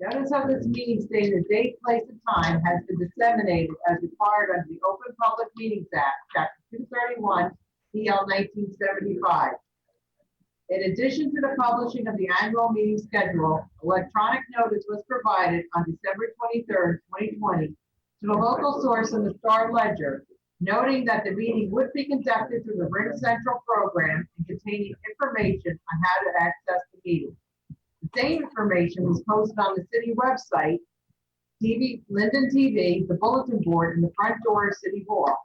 Notice of this meeting stating the date, place, and time has been disseminated as required under the Open Public Meetings Act, Chapter 231, PL 1975. In addition to the publishing of the annual meeting schedule, electronic notice was provided on December 23rd, 2020, to the local source in the Star Ledger, noting that the meeting would be conducted through the Ring Central program and containing information on how to access the meeting. The same information was posted on the city website, Linden TV, the bulletin board, and the front door of City Hall.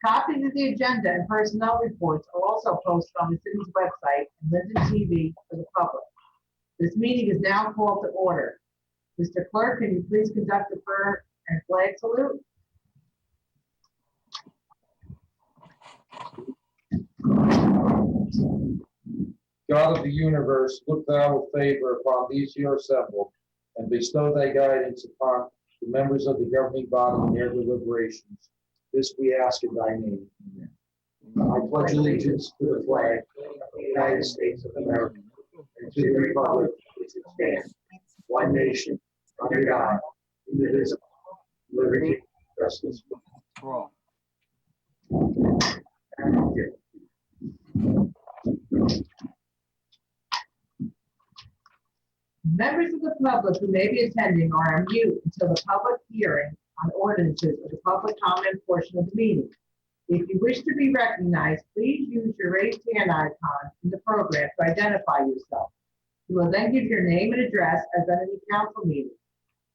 Copies of the agenda and personnel reports are also posted on the city's website and Linden TV for the public. This meeting is now called to order. Mr. Clerk, can you please conduct the prayer and flag salute? God of the universe, look thou with favor upon these here assembled, and bestow thy guidance upon the members of the governing body in their deliberations. This we ask in thy name. Amen. I pledge allegiance to the flag of the United States of America and to the republic which stands, one nation, under God, indivisible, liberty, justice for all. Thank you. Members of the public who may be attending are on mute until the public hearing on ordinances of the public comment portion of the meeting. If you wish to be recognized, please use your raised hand icon in the program to identify yourself. You will then give your name and address as at any council meeting.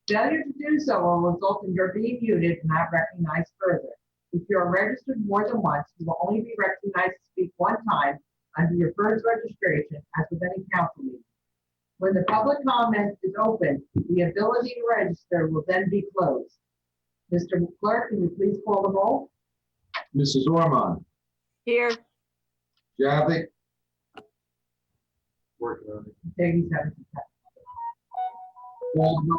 Failure to do so will result in your being muted and not recognized further. If you are registered more than once, you will only be recognized to speak one time under your first registration, as with any council meeting. When the public comment is open, the ability to register will then be closed. Mr. Clerk, can you please call the roll? Mrs. Ormond. Here. Javik. Working on it. 37. Waldman.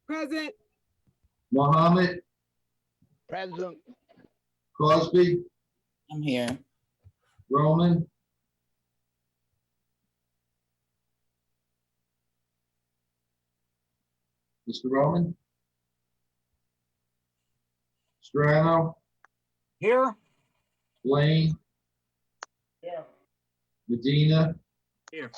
Present. Mohammed. Present. Crosby. I'm here. Roman. Mr. Roman. Strano. Here. Blaine. Here. Medina. Here.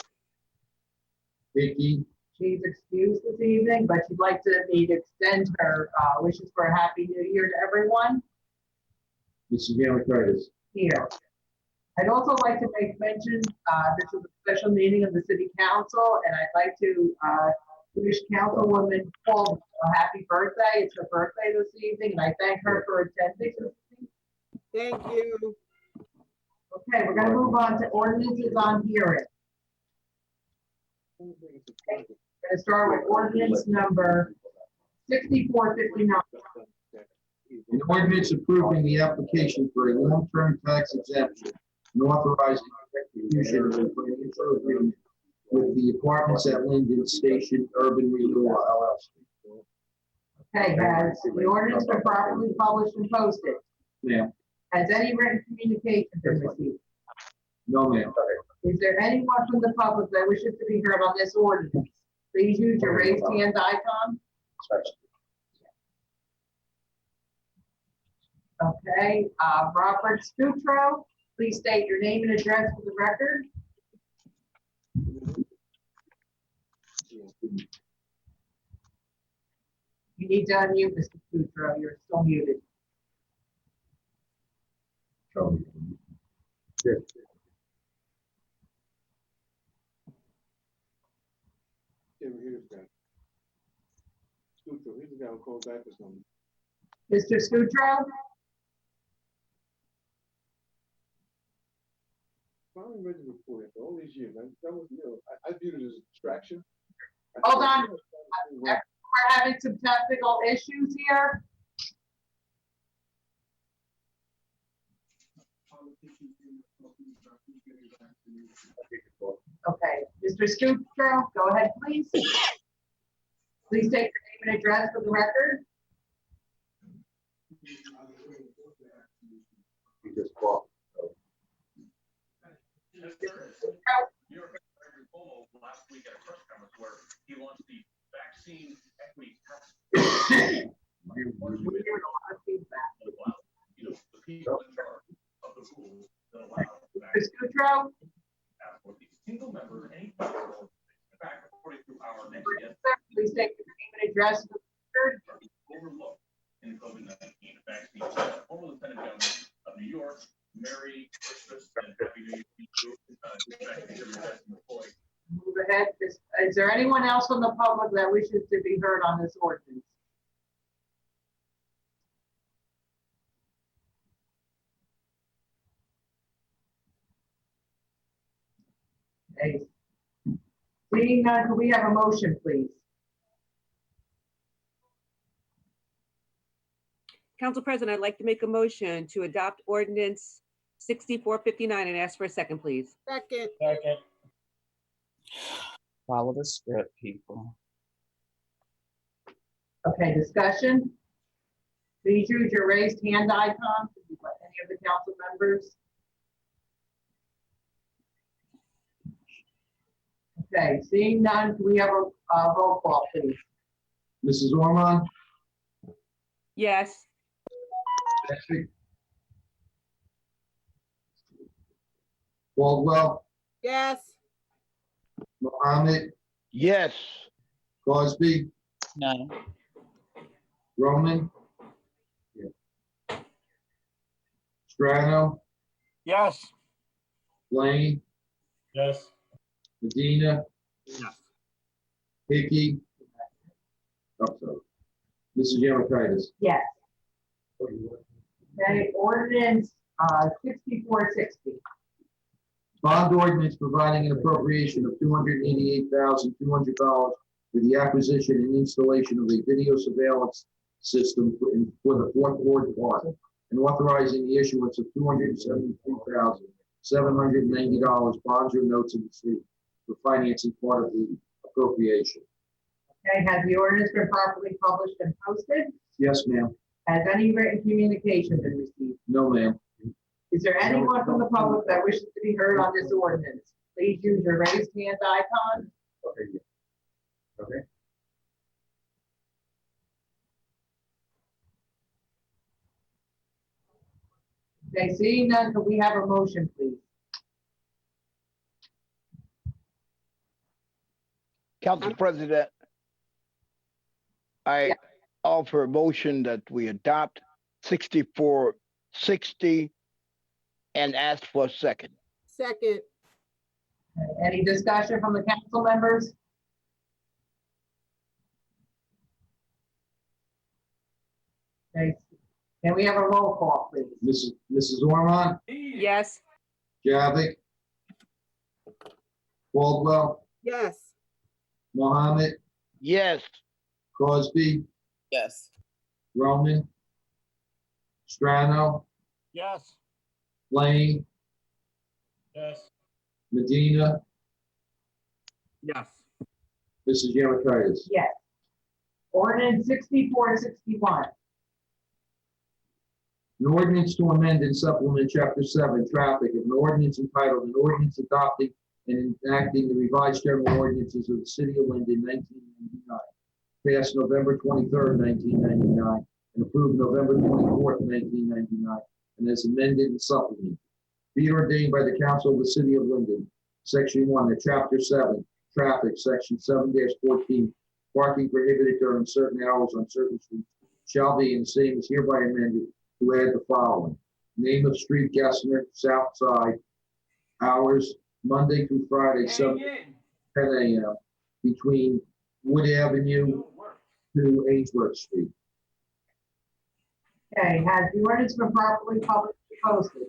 Hickey. She's excused this evening, but she'd like me to extend her wishes for a happy new year to everyone Mrs. Yamakitis. here. I'd also like to make mention, this is a special meeting of the city council, and I'd like to wish Councilwoman Paul a happy birthday. It's her birthday this evening, and I thank her for attending this evening. Thank you. Okay, we're gonna move on to ordinances on hearing. Okay, we're gonna start with ordinance number 6459. An ordinance approving the application for a long-term tax exemption and authorizing execution of a financial agreement with the apartments at Linden Station Urban Renewal LLC. Okay, has the ordinance been properly published and posted? Ma'am. Has any written communication been received? No, ma'am. Is there anyone from the public that wishes to be heard on this ordinance? Please use your raised hand icon. Okay, Robert Scutro, please state your name and address for the record. You need to unmute, Mr. Scutro. You're still muted. Here's the guy. Scutro, here's the guy who called back this number. Mr. Scutro? Finally read the report after all these years. That was, I viewed it as a distraction. Hold on. We're having some technical issues here. Okay, Mr. Scutro, go ahead, please. Please state your name and address for the record. You just walked. You were last week at a press conference where he wants the vaccine equity tax. We're hearing a lot of feedback. The people in charge of the rules that allow Ms. Goodrow, for the single member, any federal, in fact, according to our next guest, please take your name and address for the record. overlooked in the COVID-19 vaccine. Former Lieutenant Governor of New York, Merry Christmas and Happy New Year to you. Move ahead. Is there anyone else from the public that wishes to be heard on this ordinance? Okay. Seeing none, can we have a motion, please? Council President, I'd like to make a motion to adopt ordinance 6459 and ask for a second, please. Second. Second. Follow the script, people. Okay, discussion? Please use your raised hand icon to let any of the council members. Okay, seeing none, can we have a roll call, please? Mrs. Ormond? Yes. Patrick? Caldwell? Yes. Mohammed? Yes. Crosby? No. Roman? Strano? Yes. Blaine? Yes. Medina? Yes. Hickey? I'm sorry. Mrs. Yamakitis? Yes. Okay, ordinance 6460. Bond ordinance providing an appropriation of $288,200 for the acquisition and installation of a video surveillance system for the Fourth Ward Park, and authorizing the issuance of $273,790 bonds or notes of the city for financing part of the appropriation. Okay, has the ordinance been properly published and posted? Yes, ma'am. Has any written communication been received? No, ma'am. Is there anyone from the public that wishes to be heard on this ordinance? Please use your raised hand icon. Okay. Yeah. Okay. Okay, seeing none, can we have a motion, please? Council President, I offer a motion that we adopt 6460 and ask for a second. Second. Any discussion from the council members? Okay, can we have a roll call, please? Mrs. Ormond? Yes. Javik? Caldwell? Yes. Mohammed? Yes. Crosby? Yes. Roman? Strano? Yes. Blaine? Yes. Medina? Yes. Mrs. Yamakitis? Yes. Ordinance 6461. An ordinance to amend and supplement Chapter 7, Traffic, of an ordinance entitled, an ordinance adopting and enacting the revised general ordinances of the city of Linden, 1999, passed November 23rd, 1999, and approved November 24th, 1999, and as amended and supplemented. Be it ordained by the council of the city of Linden, Section 1, that Chapter 7, Traffic, Section 7-14, parking prohibited during certain hours on certain streets, shall be, and the same is hereby amended to add the following: name of street, Gessner, South Side, hours, Monday through Friday, 7 to 10 a.m., between Wood Avenue to Ainsworth Street. Okay, has the ordinance been properly published and posted?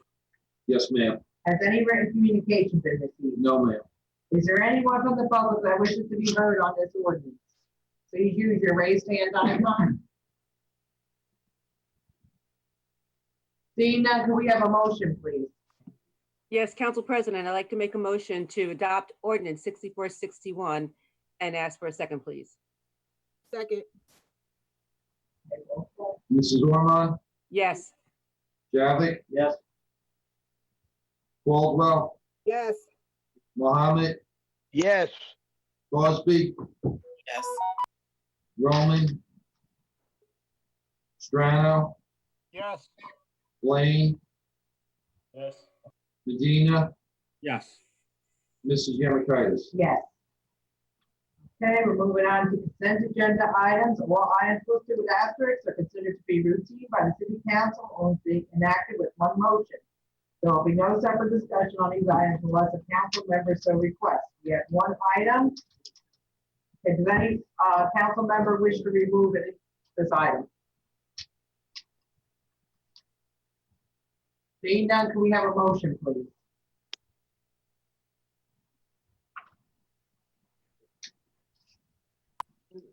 Yes, ma'am. Has any written communication been received? No, ma'am. Is there anyone from the public that wishes to be heard on this ordinance? Please use your raised hand icon. Seeing none, can we have a motion, please? Yes, Council President, I'd like to make a motion to adopt ordinance 6461 and ask for a second, please. Second. Okay, roll call. Mrs. Ormond? Yes. Javik? Yes. Caldwell? Yes. Mohammed? Yes. Crosby? Yes. Roman, Strano, Yes. Blaine, Yes. Medina, Yes. Mrs. Yamakitis. Yes. Okay, we're moving on to consent agenda items. All items listed with asterisks are considered to be routine by the city council, only being enacted with one motion. There will be no separate discussion on these items unless a council member so requests. We have one item. Does any council member wish to remove this item? Being done, can we have a motion, please?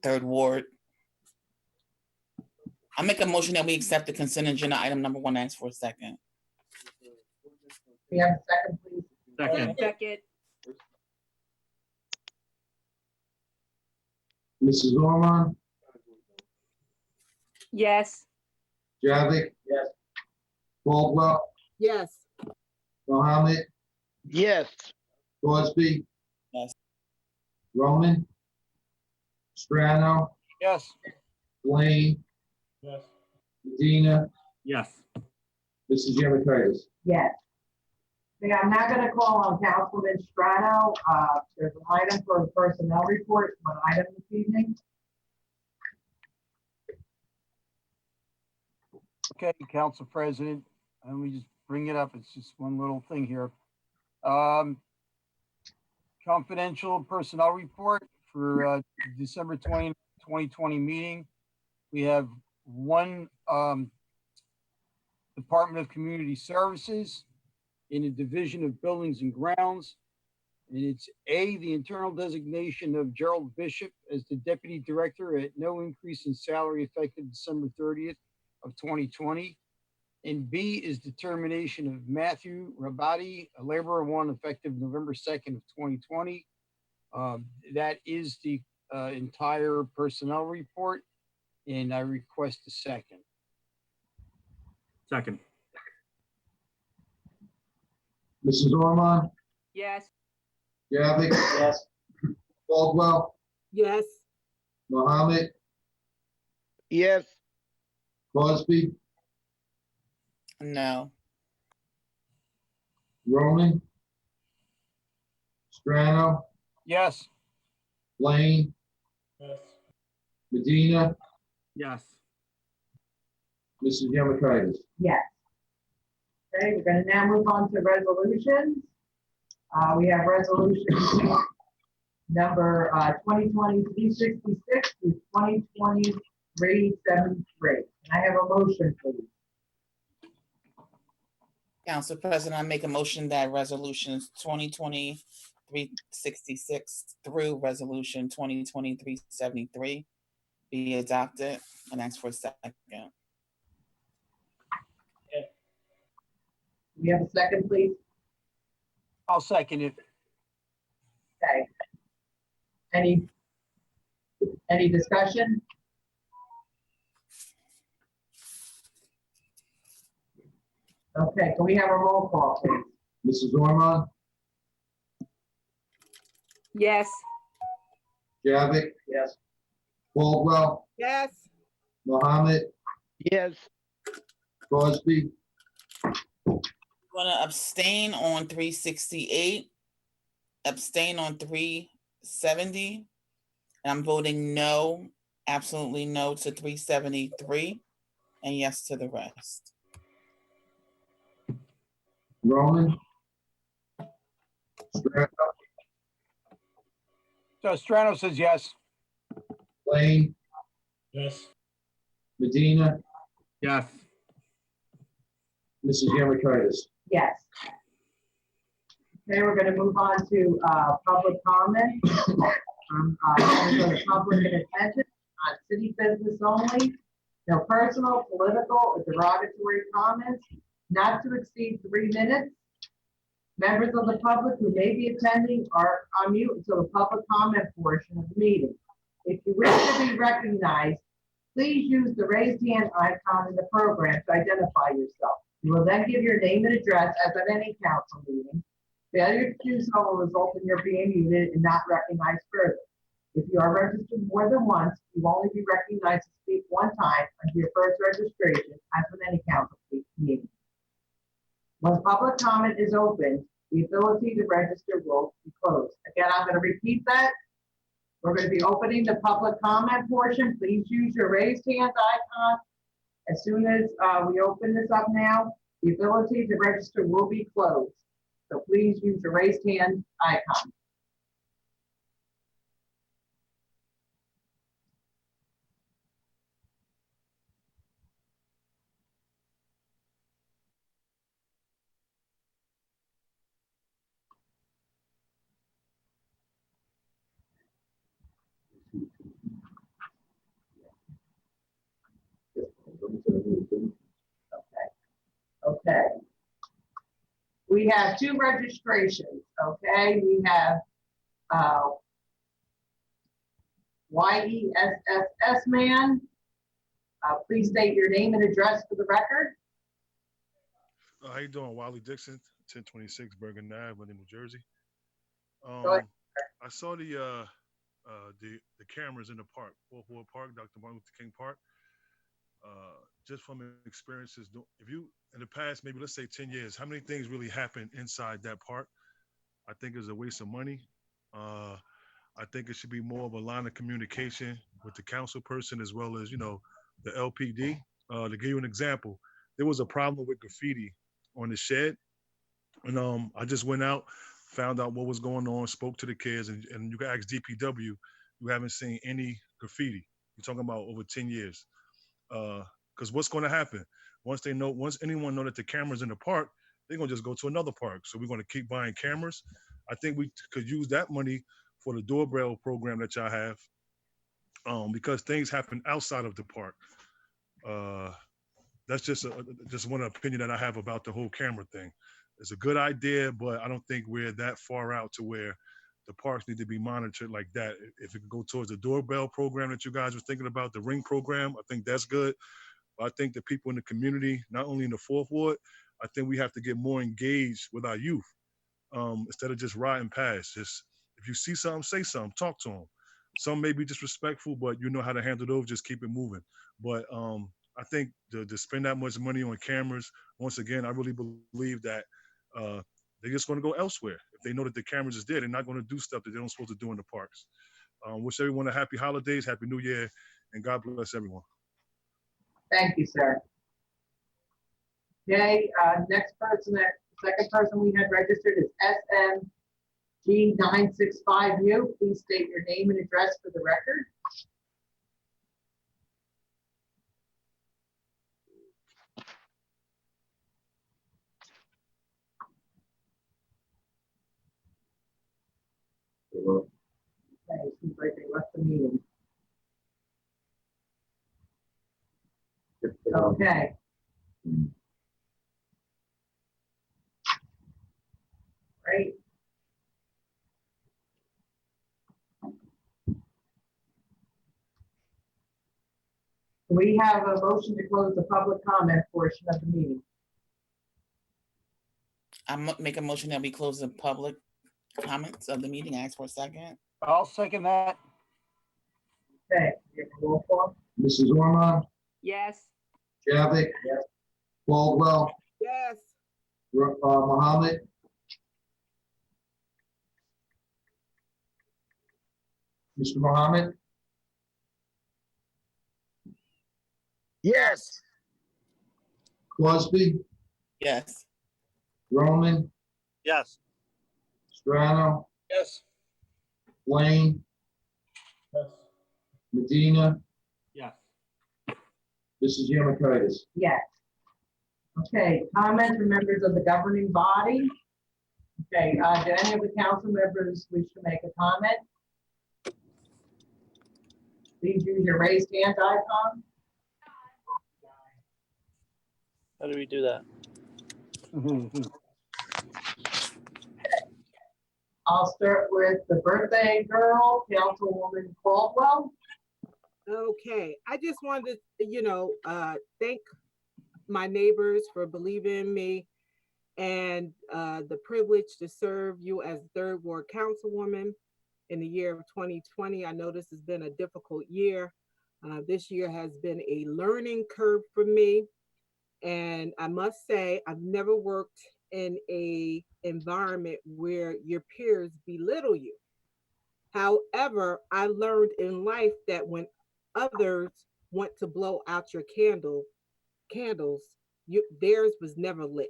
Third Ward. I make a motion that we accept the consent agenda item number 1. Ask for a second. We have a second, please. Second. Second. Mrs. Ormond, Yes. Javik. Yes. Caldwell, yes, Mohammed, Yes. Crosby. Yes. Roman, Strano, Yes. Blaine, Yes. Medina, Yes. Mrs. Yamakitis. Yes. Okay, I'm now gonna call on Councilman Strano. There's an item for the personnel report, one item this evening. Okay, Council President, let me just bring it up. It's just one little thing here. Confidential personnel report for December 20, 2020 meeting. We have one Department of Community Services in the Division of Buildings and Grounds. And it's A, the internal designation of Gerald Bishop as the Deputy Director at no increase in salary effective December 30th of 2020. And B is determination of Matthew Rabati, a laborer 1, effective November 2nd of 2020. That is the entire personnel report, and I request a second. Second. Mrs. Ormond, Yes. Javik. Yes. Caldwell, yes, Mohammed, Yes. Crosby, No. Roman, Strano, Yes. Blaine, Yes. Medina, Yes. Mrs. Yamakitis. Yes. Okay, we're gonna now move on to resolutions. We have resolution number 2020-366 to 2020-373. Can I have a motion, please? Council President, I make a motion that resolutions 2020-366 through resolution 2020-373 be adopted, and ask for a second. Do we have a second, please? I'll second it. Okay. Any discussion? Okay, can we have a roll call, please? Mrs. Ormond, Yes. Javik. Yes. Caldwell, yes, Mohammed, Yes. Crosby, Gonna abstain on 368, abstain on 370, and I'm voting no, absolutely no to 373, and yes to the rest. Roman, Strano, So Strano says yes. Blaine, Yes. Medina, Yes. Mrs. Yamakitis. Yes. Okay, we're gonna move on to public comment. Members of the public in attendance on city business only. No personal, political, or derogatory comments, not to exceed 3 minutes. Members of the public who may be attending are on mute until the public comment portion of the meeting. If you wish to be recognized, please use the raised hand icon in the program to identify yourself. You will then give your name and address as at any council meeting. Failure to do so will result in your being muted and not recognized further. If you are registered more than once, you will only be recognized to speak one time until your first registration, as with any council meeting. When public comment is open, the ability to register will be closed. Again, I'm going to repeat that. We're going to be opening the public comment portion. Please use your raised hand icon. As soon as we open this up now, the ability to register will be closed. So please use your raised hand icon. Okay. We have two registrations, okay? We have YESSS man. Please state your name and address for the record. How you doing? Wally Dixon, 1026 Bergen Ave, Linden, New Jersey. Go ahead. I saw the cameras in the park, Fourth Ward Park, Dr. Martin Luther King Park. Just from experiences, if you in the past, maybe let's say 10 years, how many things really happened inside that park? I think it's a waste of money. I think it should be more of a line of communication with the council person as well as, the LPD. To give you an example, there was a problem with graffiti on the shed. And I just went out, found out what was going on, spoke to the kids, and you can ask DPW, you haven't seen any graffiti. You're talking about over 10 years. Because what's going to happen? Once anyone know that the camera's in the park, they're going to just go to another park. So we're going to keep buying cameras. I think we could use that money for the doorbell program that y'all have, because things happen outside of the park. That's just one opinion that I have about the whole camera thing. It's a good idea, but I don't think we're that far out to where the parks need to be monitored like that. If it could go towards the doorbell program that you guys were thinking about, the ring program, I think that's good. But I think the people in the community, not only in the Fourth Ward, I think we have to get more engaged with our youth, instead of just riding past. Just if you see something, say something, talk to them. Some may be disrespectful, but you know how to handle those. Just keep it moving. But I think to spend that much money on cameras, once again, I really believe that they're just going to go elsewhere. If they know that the cameras is there, they're not going to do stuff that they don't supposed to do in the parks. Wish everyone a happy holidays, happy New Year, and God bless everyone. Thank you, sir. Okay, next person, second person we had registered is SMG965U. Please state your name and address for the record. Okay, seems like they left the meeting. Okay. Great. We have a motion to close the public comment portion of the meeting. I'm make a motion that we close the public comments of the meeting. I ask for a second. I'll second that. Okay, we have a roll call. Mrs. Ormond, Yes. Javik, Yes. Caldwell, Yes. Mohammed, Mr. Mohammed, Yes. Crosby, Yes. Roman, Yes. Strano, Yes. Blaine, Yes. Medina, Yes. Mrs. Yamakitis. Yes. Okay, comments from members of the governing body. Okay, do any of the council members wish to make a comment? Please use your raised hand icon. How do we do that? I'll start with the birthday girl, Councilwoman Caldwell. Okay, I just wanted to, thank my neighbors for believing in me and the privilege to serve you as Third Ward Councilwoman. in the year of 2020. I know this has been a difficult year. This year has been a learning curve for me. And I must say, I've never worked in a environment where your peers belittle you. However, I learned in life that when others want to blow out your candles, theirs was never lit.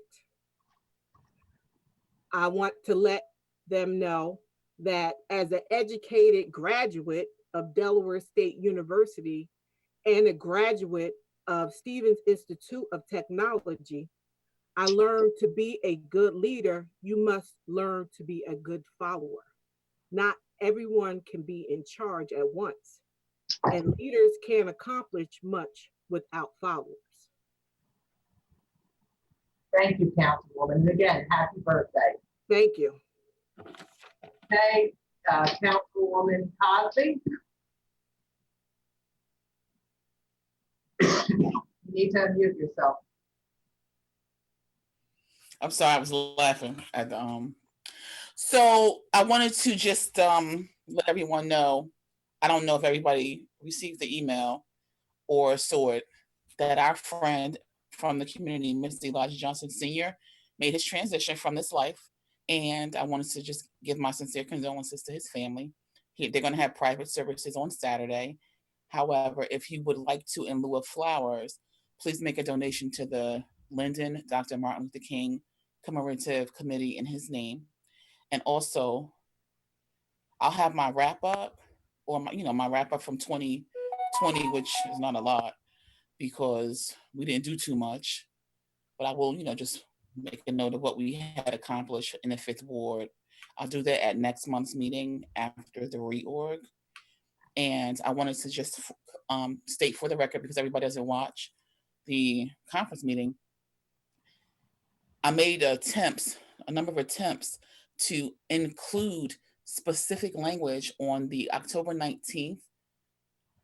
I want to let them know that as an educated graduate of Delaware State University and a graduate of Stevens Institute of Technology, I learned to be a good leader, you must learn to be a good follower. Not everyone can be in charge at once, and leaders can't accomplish much without followers. Thank you, Councilwoman. And again, happy birthday. Thank you. Okay, Councilwoman Cosby. You need to unmute yourself. I'm sorry, I was laughing at the So I wanted to just let everyone know, I don't know if everybody received the email or saw it, that our friend from the community, Mr. Eli Johnson Sr., made his transition from this life. And I wanted to just give my sincere condolences to his family. They're going to have private services on Saturday. However, if you would like to, in lieu of flowers, please make a donation to the Linden Dr. Martin Luther King Commemorative Committee in his name. And also, I'll have my wrap up, or my wrap up from 2020, which is not a lot because we didn't do too much. But I will, just make a note of what we had accomplished in the 5th Ward. I'll do that at next month's meeting after the reorg. And I wanted to just state for the record, because everybody doesn't watch the conference meeting, I made a number of attempts to include specific language on the October 19th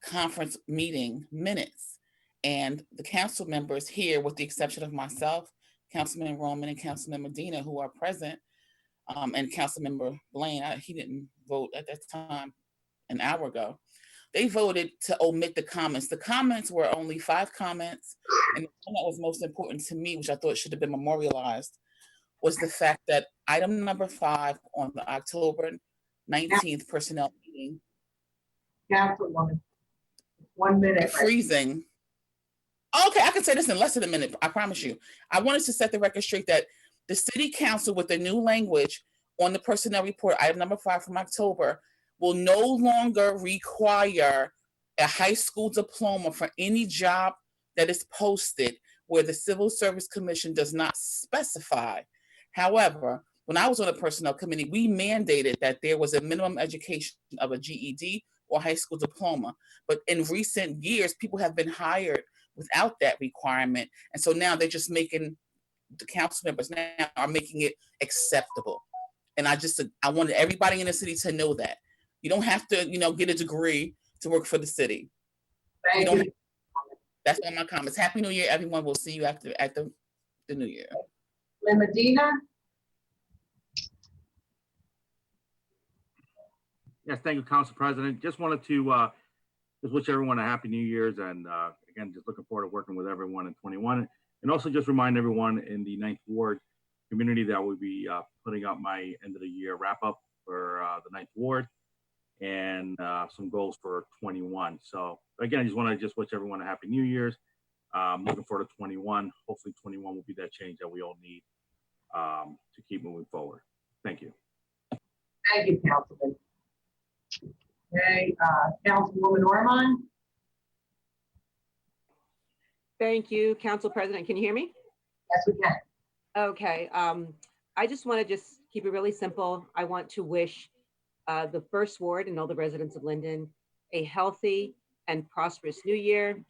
conference meeting minutes. And the council members here, with the exception of myself, Councilman Roman and Councilman Medina, who are present, and Councilmember Blaine, he didn't vote at that time an hour ago. They voted to omit the comments. The comments were only 5 comments. And the one that was most important to me, which I thought should have been memorialized, was the fact that item number 5 on the October 19th personnel meeting. Councilwoman, 1 minute. Freezing. Okay, I can say this in less than a minute, I promise you. I wanted to set the record straight that the city council, with the new language on the personnel report, item number 5 from October, will no longer require a high school diploma for any job that is posted where the Civil Service Commission does not specify. However, when I was on the personnel committee, we mandated that there was a minimum education of a GED or high school diploma. But in recent years, people have been hired without that requirement. And so now they're just making, the council members now are making it acceptable. And I wanted everybody in the city to know that. You don't have to, get a degree to work for the city. Thank you. That's all my comments. Happy New Year, everyone. We'll see you at the New Year. Medina. Yes, thank you, Council President. Just wanted to just wish everyone a happy New Year's, and again, just looking forward to working with everyone in 21. And also just remind everyone in the 9th Ward community that we'll be putting up my end of the year wrap up for the 9th Ward and some goals for 21. So again, I just want to wish everyone a happy New Year's. Looking forward to 21. Hopefully 21 will be that change that we all need to keep moving forward. Thank you. Thank you, Councilman. Okay, Councilwoman Ormond. Thank you, Council President. Can you hear me? Yes, we can. Okay. I just want to keep it really simple. I want to wish the 1st Ward and all the residents of Linden a healthy and prosperous new year.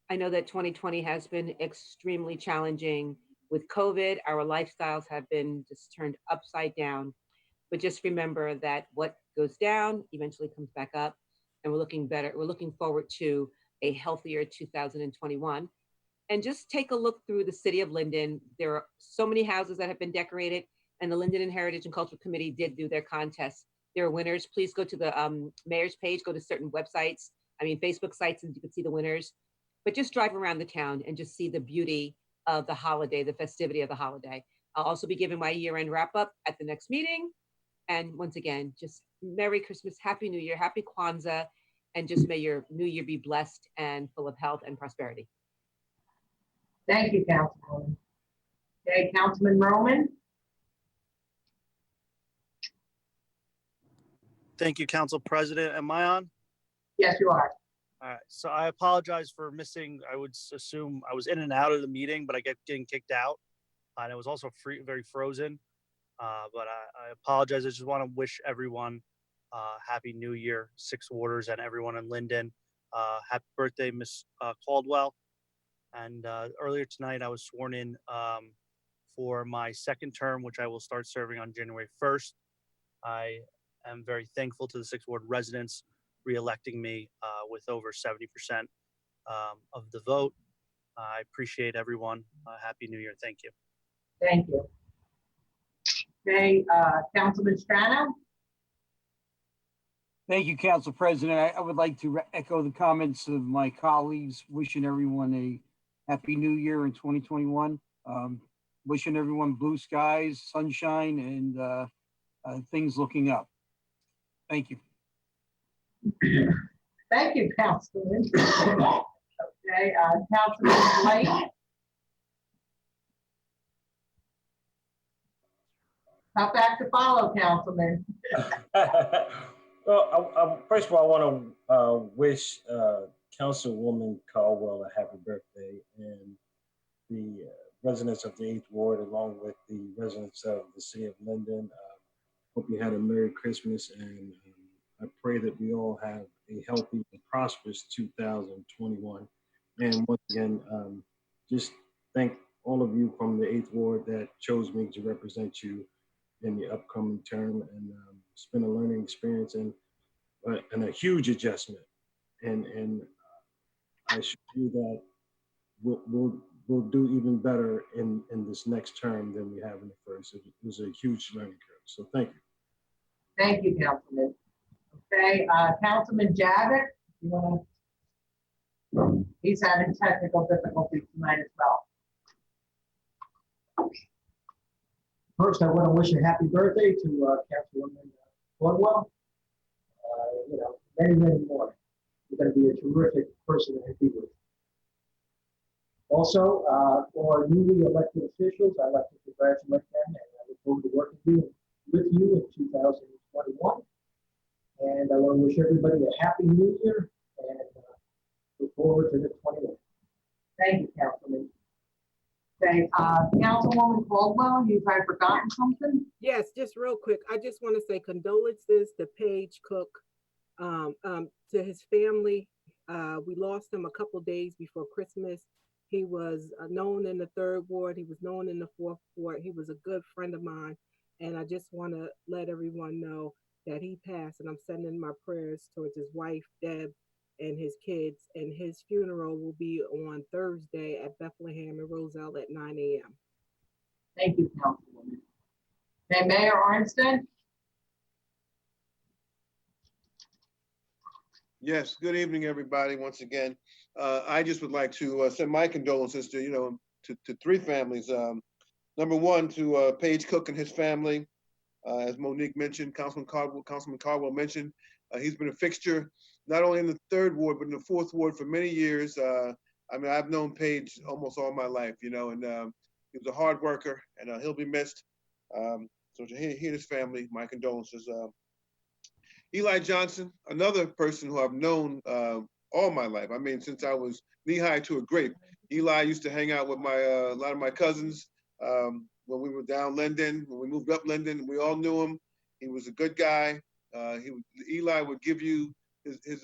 I know that 2020 has been extremely challenging with COVID. Our lifestyles have been just turned upside down. But just remember that what goes down eventually comes back up, and we're looking forward to a healthier 2021. And just take a look through the city of Linden. There are so many houses that have been decorated, and the Linden Heritage and Cultural Committee did do their contest there are winners. Please go to the mayor's page, go to certain websites, Facebook sites, and you can see the winners. But just drive around the town and just see the beauty of the holiday, the festivity of the holiday. I'll also be giving my year-end wrap-up at the next meeting. And once again, just Merry Christmas, Happy New Year, Happy Kwanzaa, and just may your new year be blessed and full of health and prosperity. Thank you, Councilwoman. Okay, Councilman Roman? Thank you, Council President. Am I on? Yes, you are. All right. So I apologize for missing. I would assume I was in and out of the meeting, but I kept getting kicked out. And it was also very frozen. But I apologize. I just want to wish everyone Happy New Year, Six Waters, and everyone in Linden. Happy birthday, Miss Caldwell. And earlier tonight, I was sworn in for my second term, which I will start serving on January 1st. I am very thankful to the Sixth Ward residents re-electing me with over 70% of the vote. I appreciate everyone. Happy New Year. Thank you. Thank you. Okay, Councilman Strano? Thank you, Council President. I would like to echo the comments of my colleagues, wishing everyone a Happy New Year in 2021. Wishing everyone blue skies, sunshine, and things looking up. Thank you. Thank you, Councilman. Okay, Councilman Blake? Tough act to follow, Councilman. Well, first of all, I want to wish Councilwoman Caldwell a happy birthday, and the residents of the 8th Ward, along with the residents of the city of Linden. Hope you had a Merry Christmas, and I pray that we all have a healthy and prosperous 2021. And once again, just thank all of you from the 8th Ward that chose me to represent you in the upcoming term, and it's been a learning experience and a huge adjustment. And I assure you that we'll do even better in this next term than we have in the first. It was a huge learning curve. So thank you. Thank you, Councilman. Okay, Councilman Javik, you want to? He's having technical difficulties tonight as well. First, I want to wish a happy birthday to Councilwoman Caldwell. Many, many more. You're going to be a terrific person to be with. Also, for newly elected officials, I'd like to congratulate them, and I look forward to working with you in 2021. And I want to wish everybody a happy new year, and look forward to the 21. Thank you, Councilman. Okay, Councilwoman Caldwell, you have forgotten something? Yes, just real quick. I just want to say condolences to Paige Cook, to his family. We lost him a couple days before Christmas. He was known in the 3rd Ward. He was known in the 4th Ward. He was a good friend of mine. And I just want to let everyone know that he passed, and I'm sending my prayers towards his wife, Deb, and his kids. And his funeral will be on Thursday at Bethlehem and Roselle at 9 a.m. Thank you, Councilwoman. Okay, Mayor Arnstead? Yes, good evening, everybody, once again. I just would like to send my condolences to, to 3 families. Number 1, to Paige Cook and his family. As Monique mentioned, Councilman Caldwell mentioned, he's been a fixture, not only in the 3rd Ward, but in the 4th Ward for many years. I've known Paige almost all my life, and he was a hard worker, and he'll be missed. So to he and his family, my condolences. Eli Johnson, another person who I've known all my life. Since I was knee-high to a grape. Eli used to hang out with a lot of my cousins when we were down Linden, when we moved up Linden. We all knew him. He was a good guy. Eli would give you his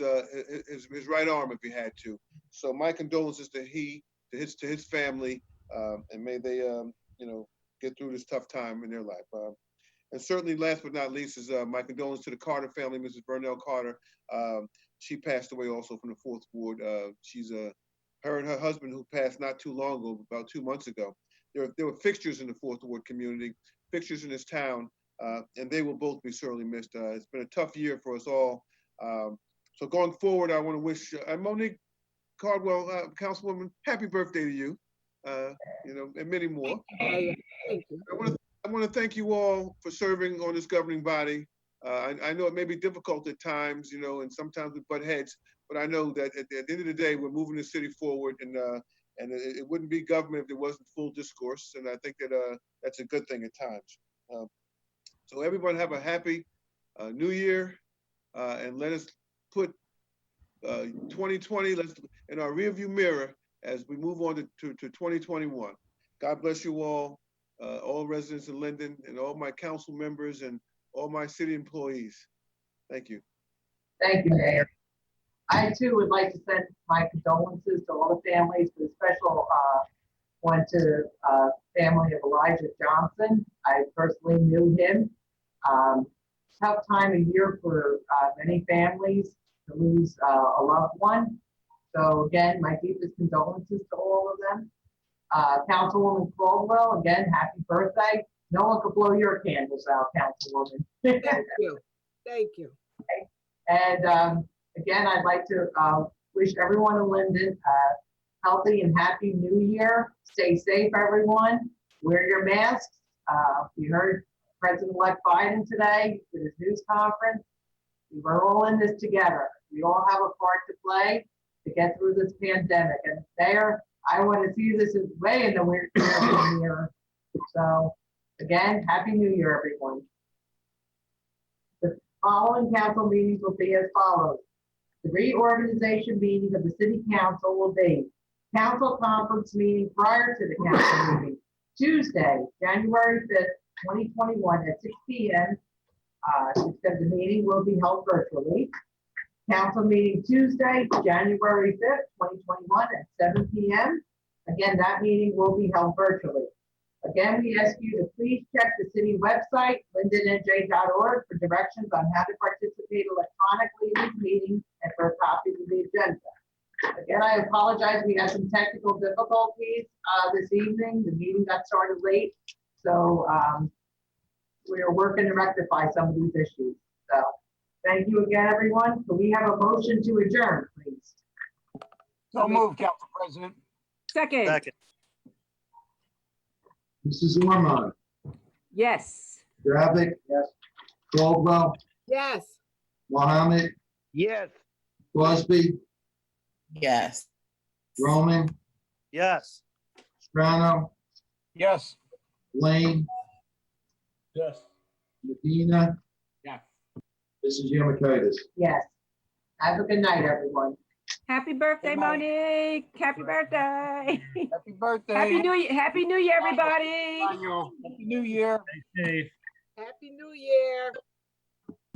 right arm if he had to. So my condolences to his family, and may they get through this tough time in their life. And certainly, last but not least, is my condolences to the Carter family, Mrs. Burnell Carter. She passed away also from the 4th Ward. She's her and her husband, who passed not too long ago, about 2 months ago. There were fixtures in the 4th Ward community, fixtures in this town. and they will both be sorely missed. It's been a tough year for us all. So going forward, I want to wish Monique Caldwell, Councilwoman, happy birthday to you, and many more. Thank you. I want to thank you all for serving on this governing body. I know it may be difficult at times, and sometimes we butt heads, but I know that at the end of the day, we're moving the city forward, and it wouldn't be government if there wasn't full discourse, and I think that that's a good thing at times. So everyone have a happy New Year, and let us put 2020 in our rearview mirror as we move on to 2021. God bless you all residents of Linden, and all my council members and all my city employees. Thank you. Thank you, Mayor. I too would like to send my condolences to all the families, but a special one to family of Elijah Johnson. I personally knew him. Tough time of year for many families to lose a loved one. So again, my deepest condolences to all of them. Councilwoman Caldwell, again, happy birthday. No one could blow your candles out, Councilwoman. Thank you. Thank you. And again, I'd like to wish everyone in Linden a healthy and happy new year. Stay safe, everyone. Wear your masks. We heard President-elect Biden today with his news conference. We were all in this together. We all have a part to play to get through this pandemic. And Mayor, I want to see this as way in the weird mirror. So again, Happy New Year, everyone. The following council meetings will be as follows. The reorganization meeting of the city council will be council conference meeting prior to the council meeting, Tuesday, January 5th, 2021 at 6 p.m. Because the meeting will be held virtually. Council meeting Tuesday, January 5th, 2021 at 7 p.m. Again, that meeting will be held virtually. Again, we ask you to please check the city website, lindennj.org, for directions on how to participate electronically in this meeting and for copies of the agenda. Again, I apologize. We had some technical difficulties this evening. The meeting got started late. So we are working to rectify some of these issues. So thank you again, everyone. So we have a motion to adjourn, please. So moved, Council President. Second. Mrs. Ormond, Yes. Dravik, Yes. Caldwell, Yes. Mohammed, Yes. Crosby, Yes. Roman, Yes. Strano, Yes. Lane, Yes. Medina, Yes. Mrs. Yamakotis. Yes. Have a good night, everyone. Happy birthday, Good night. Monique. Happy birthday. Happy birthday. Happy New Year. Happy New Year, everybody. Daniel. Happy New Year. Stay safe. Happy New Year.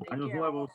Thank Años you. nuevos.